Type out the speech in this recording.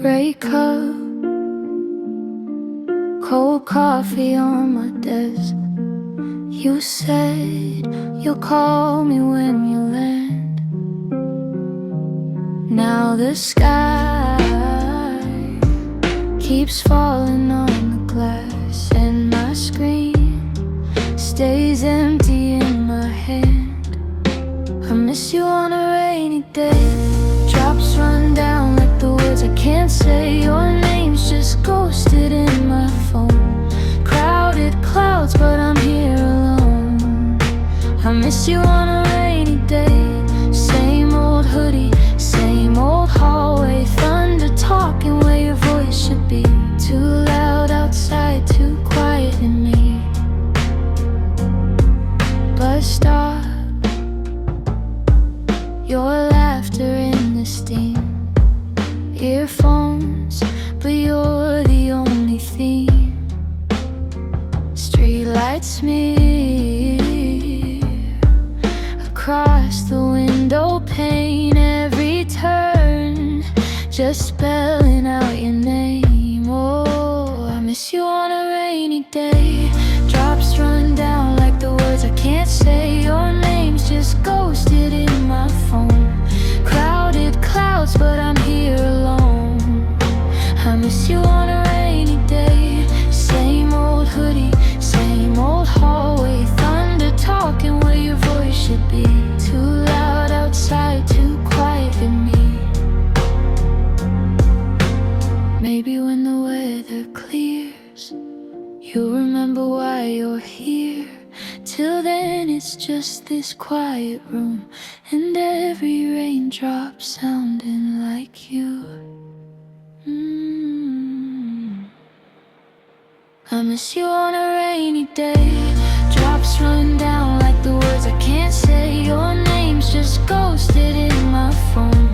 break up, cold coffee on my desk. You said you'll call me when you land. Now the sky keeps falling on the glass, and my screen stays empty in my hand. I miss you on a rainy day. Drops run down like the words I can't say. Your name's just ghosted in my phone. Crowded clouds, but I'm here alone. I miss you on a rainy day. Same old hoodie, same old hallway. Thunder talking where your voice should be. Too loud outside, too quiet in me. But stop your laughter in the steam. Earphones, but you're the only theme. Streetlights smear across the window pane. Every turn just spelling out your name. Oh, I miss you on a rainy day. Drops run down like the words I can't say. Your name's just ghosted in my phone. Crowded clouds, but I'm here alone. I miss you on a rainy day. Same old hoodie, same old hallway. Thunder talking where your voice should be. Too loud outside, too quiet in me. Maybe when the weather clears, you'll remember why you're here. Till then it's just this quiet room, and every raindrop sounding like you. I miss you on a rainy day. Drops run down like the words I can't say. Your name's just ghosted in my phone.